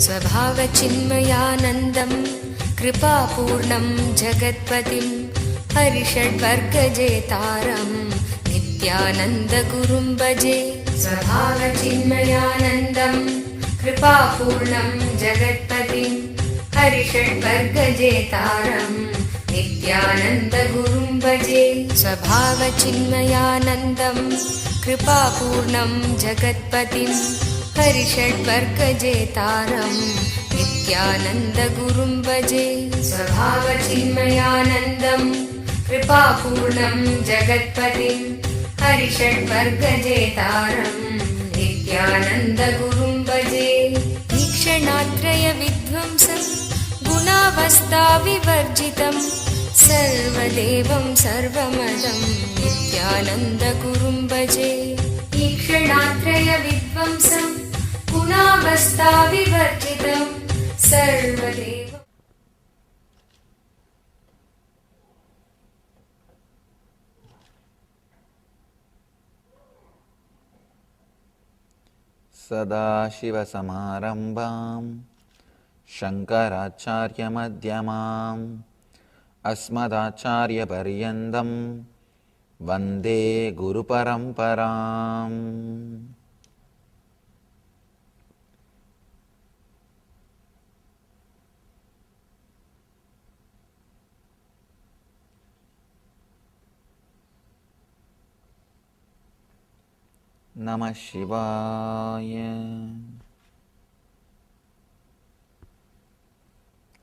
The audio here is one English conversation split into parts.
स्वभावचिन्मयानन्दं कृपापूर्णं जगत्पतिं हरिषड्वर्गजेतारं नित्यानन्दगुरुं भजे। स्वभावचिन्मयानन्दं कृपापूर्णं जगत्पतिं हरिषड्वर्गजेतारं नित्यानन्दगुरुं भजे। स्वभावचिन्मयानन्दं कृपापूर्णं जगत्पतिं हरिषड्वर्गजेतारं नित्यानन्दगुरुं भजे। स्वभावचिन्मयानन्दं कृपापूर्णं जगत्पतिं हरिषड्वर्गजेतारं नित्यानन्दगुरुं भजे। ईक्षणात्रयविध्वंसं गुणावस्थाविवर्जितं सर्वदेवं सर्वमदं नित्यानन्दगुरुं भजे। ईक्षणात्रयविध्वंसं गुणावस्थाविवर्जितं सर्वदेवं। सदाशिवसमारम्भां शङ्कराचार्यमध्यमाम् अस्मदाचार्यपर्यन्तं वन्दे गुरुपरम्पराम्। नमः शिवाय।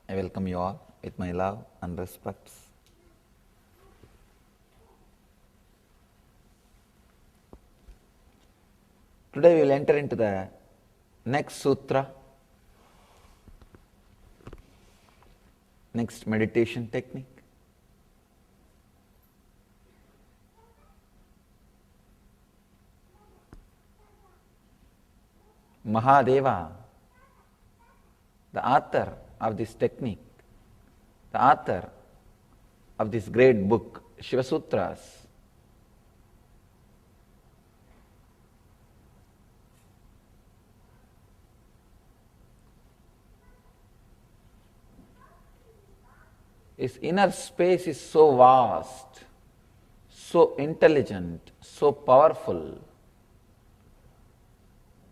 I welcome you all with my love and respects. Today we will enter into the next sutra, next meditation technique. Mahadeva, the author of this technique, the author of this great book, Shiva Sutras, his inner space is so vast, so intelligent, so powerful.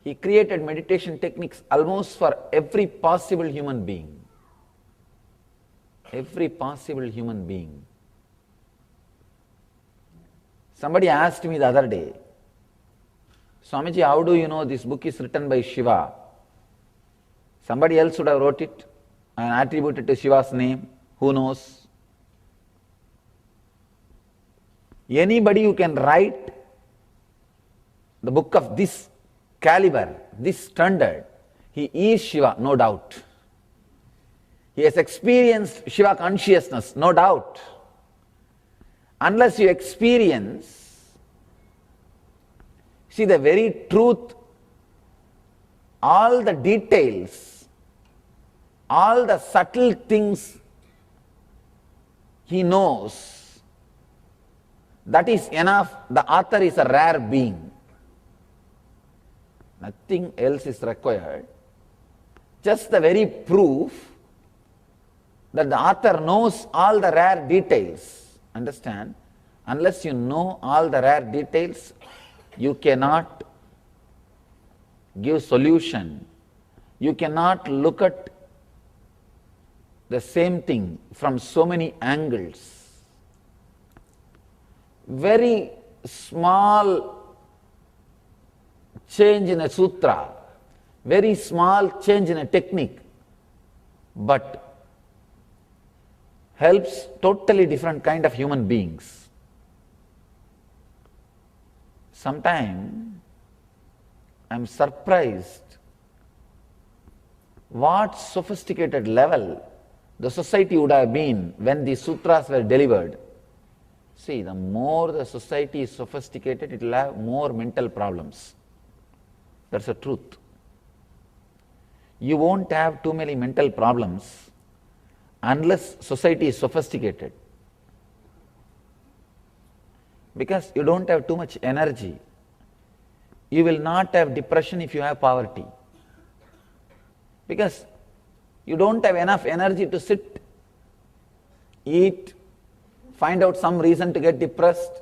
He created meditation techniques almost for every possible human being. Every possible human being. Somebody asked me the other day, Swamiji, how do you know this book is written by Shiva? Somebody else would have wrote it and attributed to Shiva's name. Who knows? Anybody who can write the book of this caliber, this standard, he is Shiva, no doubt. He has experienced Shiva consciousness, no doubt. Unless you experience, see the very truth, all the details, all the subtle things he knows, that is enough. The author is a rare being. Nothing else is required. Just the very proof that the author knows all the rare details. Understand? Unless you know all the rare details, you cannot give solution. You cannot look at the same thing from so many angles. Very small change in a sutra, very small change in a technique, but helps totally different kind of human beings. Sometimes I am surprised what sophisticated level the society would have been when these sutras were delivered. See, the more the society is sophisticated, it will have more mental problems. That's the truth. You won't have too many mental problems unless society is sophisticated. Because you don't have too much energy. You will not have depression if you have poverty. Because you don't have enough energy to sit, eat, find out some reason to get depressed.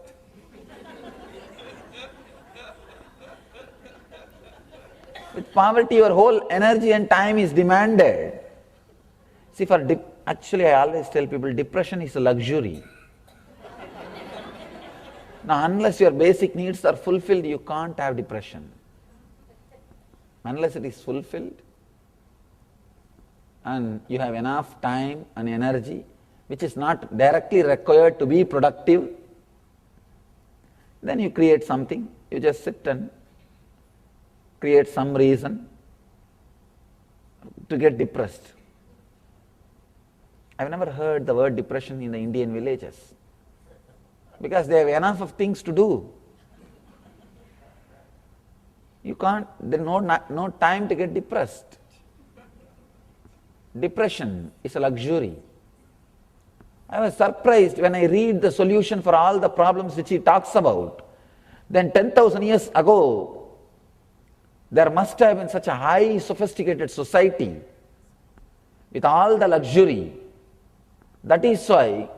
With poverty, your whole energy and time is demanded. See, actually, I always tell people, depression is a luxury. Now, unless your basic needs are fulfilled, you can't have depression. Unless it is fulfilled, and you have enough time and energy, which is not directly required to be productive, then you create something. You just sit and create some reason to get depressed. I've never heard the word depression in the Indian villages, because they have enough of things to do. You can't, there's no time to get depressed. Depression is a luxury. I was surprised when I read the solution for all the problems which he talks about. Then 10,000 years ago, there must have been such a high sophisticated society with all the luxury. That is why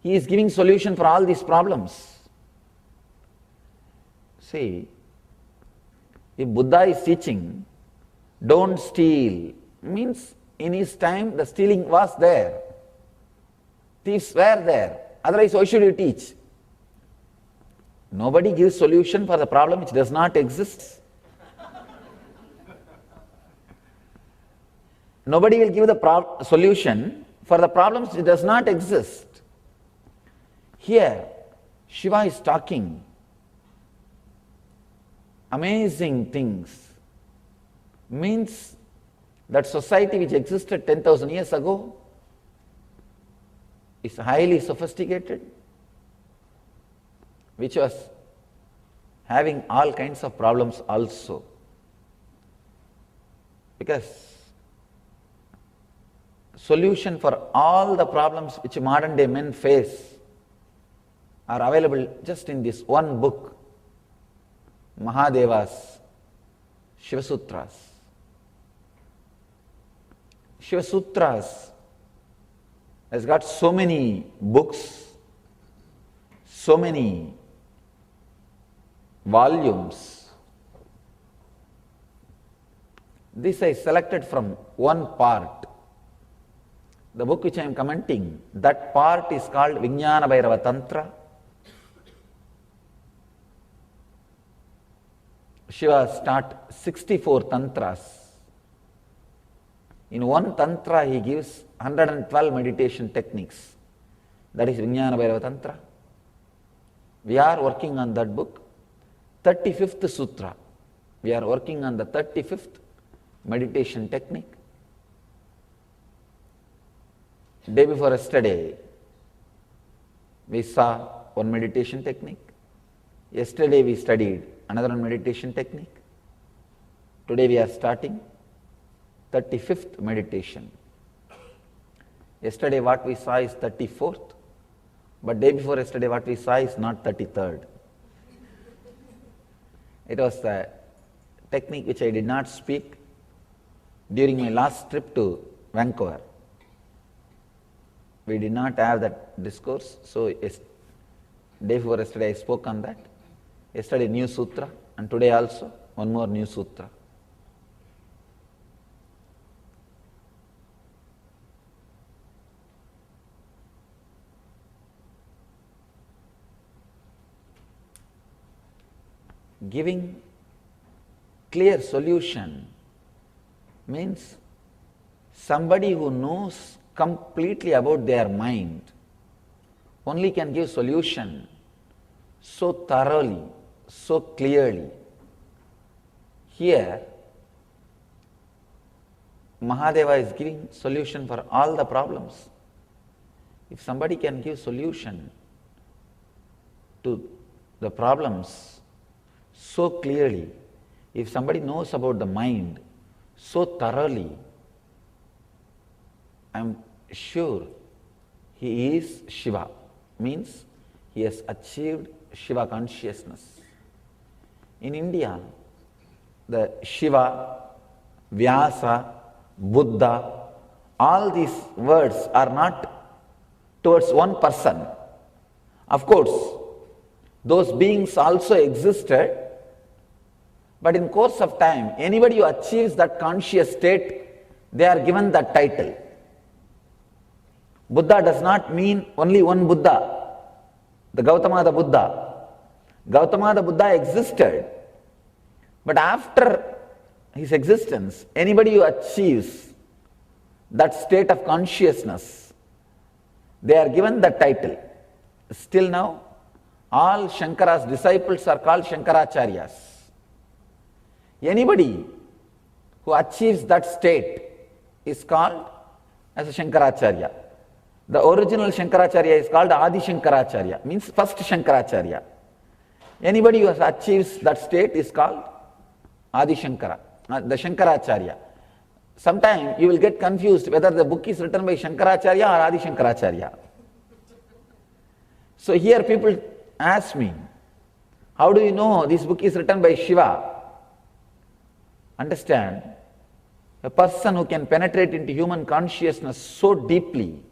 he is giving solution for all these problems. See, if Buddha is teaching, don't steal, means in his time the stealing was there. Thieves were there. Otherwise, why should you teach? Nobody gives solution for the problem which does not exist. Nobody will give the solution for the problems which does not exist. Here, Shiva is talking amazing things. Means that society which existed 10,000 years ago is highly sophisticated, which was having all kinds of problems also. Because solution for all the problems which modern day men face are available just in this one book, Mahadeva's Shiva Sutras. Shiva Sutras has got so many books, so many volumes. This I selected from one part. The book which I am commenting, that part is called Vijnana Bhairava Tantra. Shiva taught 64 tantras. In one tantra he gives 112 meditation techniques. That is Vijnana Bhairava Tantra. We are working on that book. 35th Sutra. We are working on the 35th meditation technique. Day before yesterday, we saw one meditation technique. Yesterday we studied another one meditation technique. Today we are starting 35th meditation. Yesterday what we saw is 34th, but day before yesterday what we saw is not 33rd. It was a technique which I did not speak during my last trip to Vancouver. We did not have that discourse, so day before yesterday I spoke on that. Yesterday new sutra, and today also one more new sutra. Giving clear solution means somebody who knows completely about their mind only can give solution so thoroughly, so clearly. Here, Mahadeva is giving solution for all the problems. If somebody can give solution to the problems so clearly, if somebody knows about the mind so thoroughly, I am sure he is Shiva, means he has achieved Shiva consciousness. In India, the Shiva, Vyasa, Buddha, all these words are not towards one person. Of course, those beings also existed, but in course of time, anybody who achieves that conscious state, they are given that title. Buddha does not mean only one Buddha, the Gautama the Buddha. Gautama the Buddha existed, but after his existence, anybody who achieves that state of consciousness, they are given that title. Still now, all Shankara's disciples are called Shankaracharyas. Anybody who achieves that state is called as a Shankaracharya. The original Shankaracharya is called Adi Shankaracharya, means first Shankaracharya. Anybody who achieves that state is called Adi Shankara, the Shankaracharya. Sometimes you will get confused whether the book is written by Shankaracharya or Adi Shankaracharya. So here people ask me, how do you know this book is written by Shiva? Understand, a person who can penetrate into human consciousness so deeply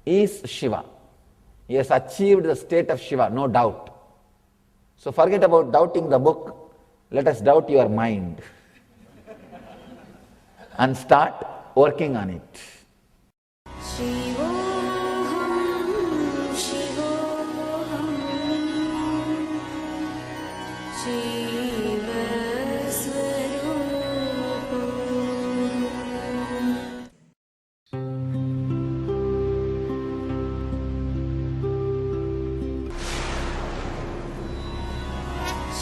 is Shiva. He has achieved the state of Shiva, no doubt. So forget about doubting the book, let us doubt your mind and start working on it. Shivoham, Shivoham, Shiva Swarupam.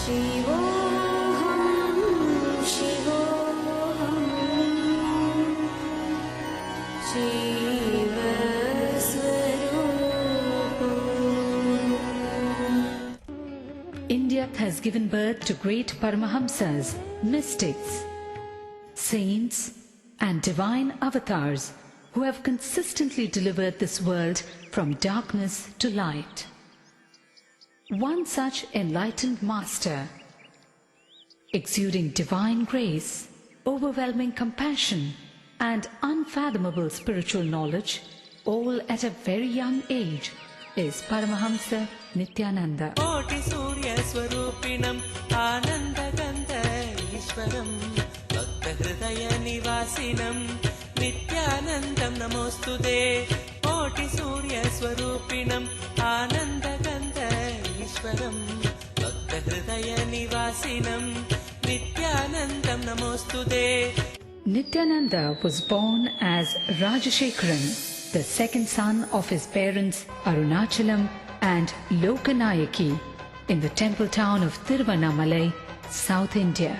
Shivoham, Shivoham, Shiva Swarupam. India has given birth to great Paramahamsas, mystics, saints, and divine avatars who have consistently delivered this world from darkness to light. One such enlightened master, exuding divine grace, overwhelming compassion, and unfathomable spiritual knowledge, all at a very young age, is Paramahamsa Nithyananda. कोटि सूर्य स्वरूपिणम् आनन्दगन्ध ईश्वरम् भक्त हृदय निवासिनम् नित्यानन्दम् नमोऽस्तुते कोटि सूर्य स्वरूपिणम् आनन्दगन्ध ईश्वरम् भक्त हृदय निवासिनम् नित्यानन्दम् नमोऽस्तुते. Nithyananda was born as Rajashekharan, the second son of his parents Arunachalam and Lokanayaki, in the temple town of Tiruvannamalai, South India.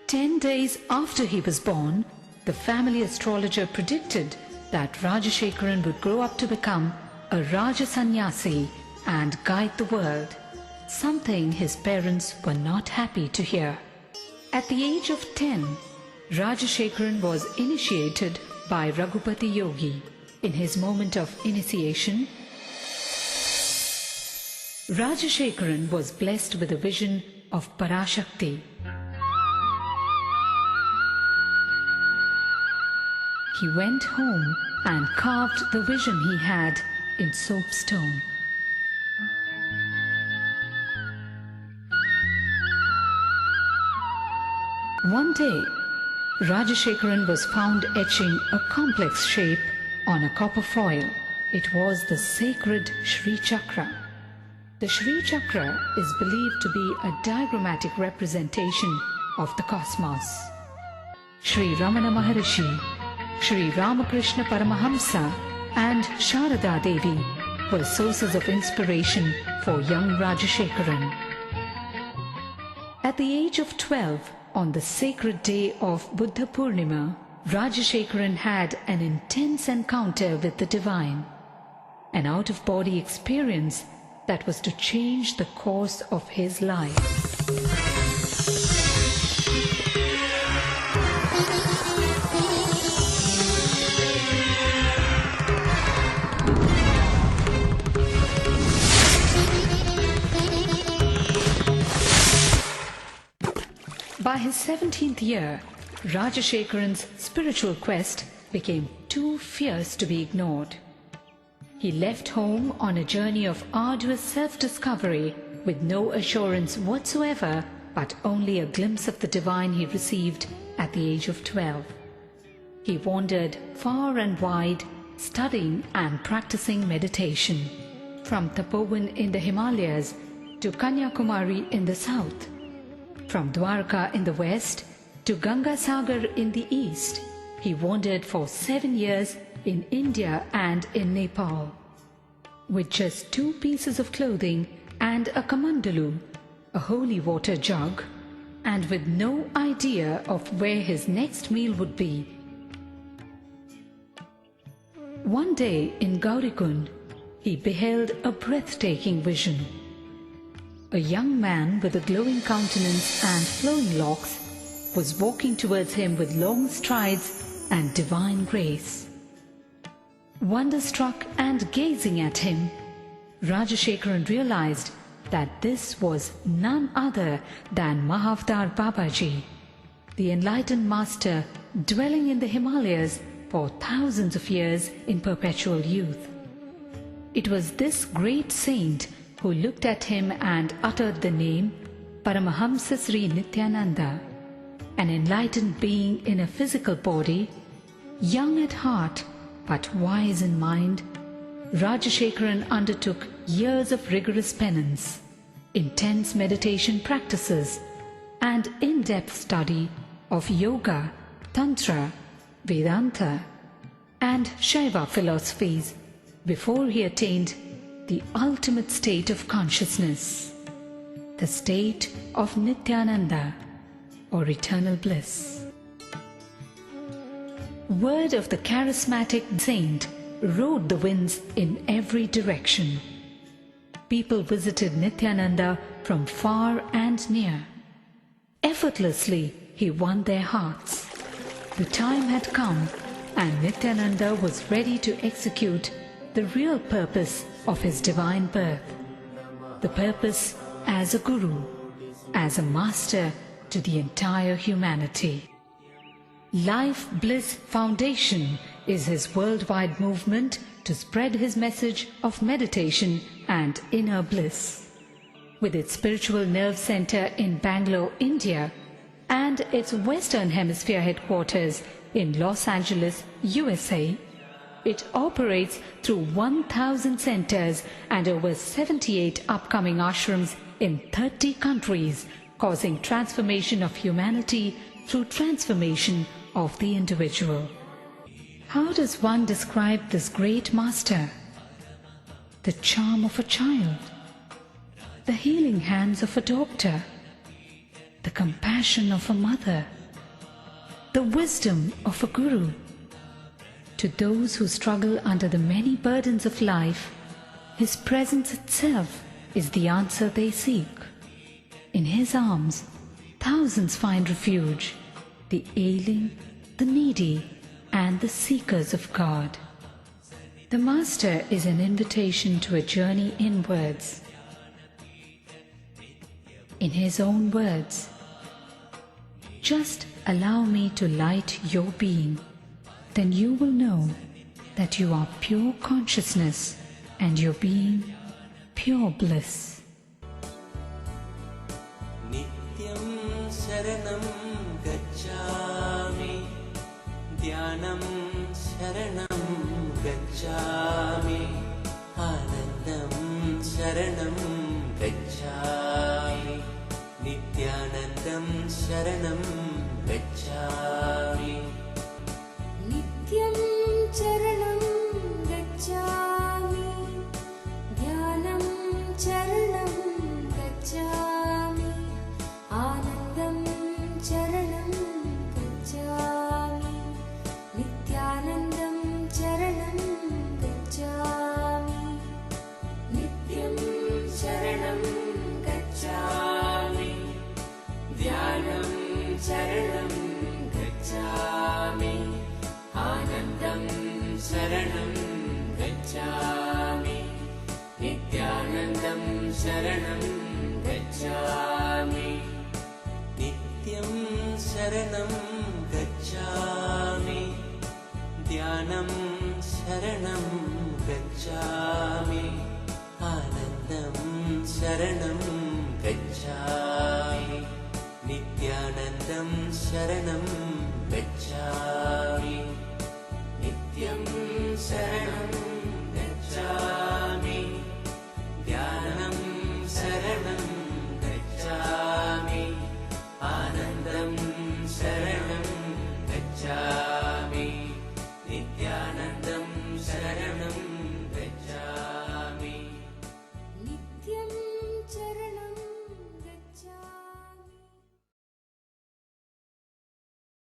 10 days after he was born, the family astrologer predicted that Rajashekharan would grow up to become a Raja Sannyasi and guide the world, something his parents were not happy to hear. At the age of 10, Rajashekharan was initiated by Raghupati Yogi. In his moment of initiation, Rajashekharan was blessed with a vision of Parashakti. He went home and carved the vision he had in soapstone. One day, Rajashekharan was found etching a complex shape on a copper foil. It was the sacred Shri Chakra. The Shri Chakra is believed to be a diagrammatic representation of the cosmos. Shri Ramana Maharishi, Shri Ramakrishna Paramahamsa and Sharada Devi were sources of inspiration for young Rajashekharan. At the age of 12, on the sacred day of Buddha Purnima, Rajashekharan had an intense encounter with the divine, an out-of-body experience that was to change the course of his life. By his 17th year, Rajashekaran's spiritual quest became too fierce to be ignored. He left home on a journey of arduous self-discovery with no assurance whatsoever, but only a glimpse of the divine he received at the age of 12. He wandered far and wide, studying and practicing meditation, from Tapovan in the Himalayas to Kanyakumari in the south, from Dwarka in the west to Gangasagar in the east. He wandered for 7 years in India and in Nepal. With just 2 pieces of clothing and a kamandalu, a holy water jug, and with no idea of where his next meal would be. One day in Gaurikund, he beheld a breathtaking vision. A young man with a glowing countenance and flowing locks was walking towards him with long strides and divine grace. Wonderstruck and gazing at him, Rajashekaran realized that this was none other than Mahavtar Babaji, the enlightened master dwelling in the Himalayas for thousands of years in perpetual youth. It was this great saint who looked at him and uttered the name Paramahamsa Sri Nithyananda, an enlightened being in a physical body, young at heart but wise in mind. Rajashekaran undertook years of rigorous penance, intense meditation practices, and in-depth study of yoga, tantra, Vedanta, and Shiva philosophies before he attained the ultimate state of consciousness, the state of Nithyananda, or eternal bliss. Word of the charismatic saint rode the winds in every direction. People visited Nithyananda from far and near. Effortlessly, he won their hearts. The time had come, and Nithyananda was ready to execute the real purpose of his divine birth. The purpose as a guru, as a master to the entire humanity. Life Bliss Foundation is his worldwide movement to spread his message of meditation and inner bliss. With its spiritual nerve center in Bangalore, India, and its Western Hemisphere headquarters in Los Angeles, USA, it operates through 1,000 centers and over 78 upcoming ashrams in 30 countries, causing transformation of humanity through transformation of the individual. How does one describe this great master? The charm of a child, the healing hands of a doctor, the compassion of a mother, the wisdom of a guru. To those who struggle under the many burdens of life, his presence itself is the answer they seek. In his arms, thousands find refuge, the ailing, the needy, and the seekers of God. The Master is an invitation to a journey inwards. In his own words, "Just allow me to light your being, then you will know that you are pure consciousness and your being pure bliss." Nityam Sharanam Gacchami, Dhyanam Sharanam Gacchami, Anandam Sharanam Gacchami, Nithyanandam Sharanam Gacchami. Nityam charanam gacchami, dhyanam charanam gacchami, anandam charanam gacchami, nithyanandam charanam gacchami. Nityam charanam gacchami, dhyanam charanam gacchami, anandam sharanam gacchami, nithyanandam sharanam gacchami. Nityam Sharanam गच्छामि ध्यानं शरणं गच्छामि आनन्दं शरणं गच्छामि नित्यानन्दं शरणं गच्छामि नित्यं शरणं गच्छामि ध्यानं शरणं गच्छामि आनन्दं शरणं गच्छामि नित्यानन्दं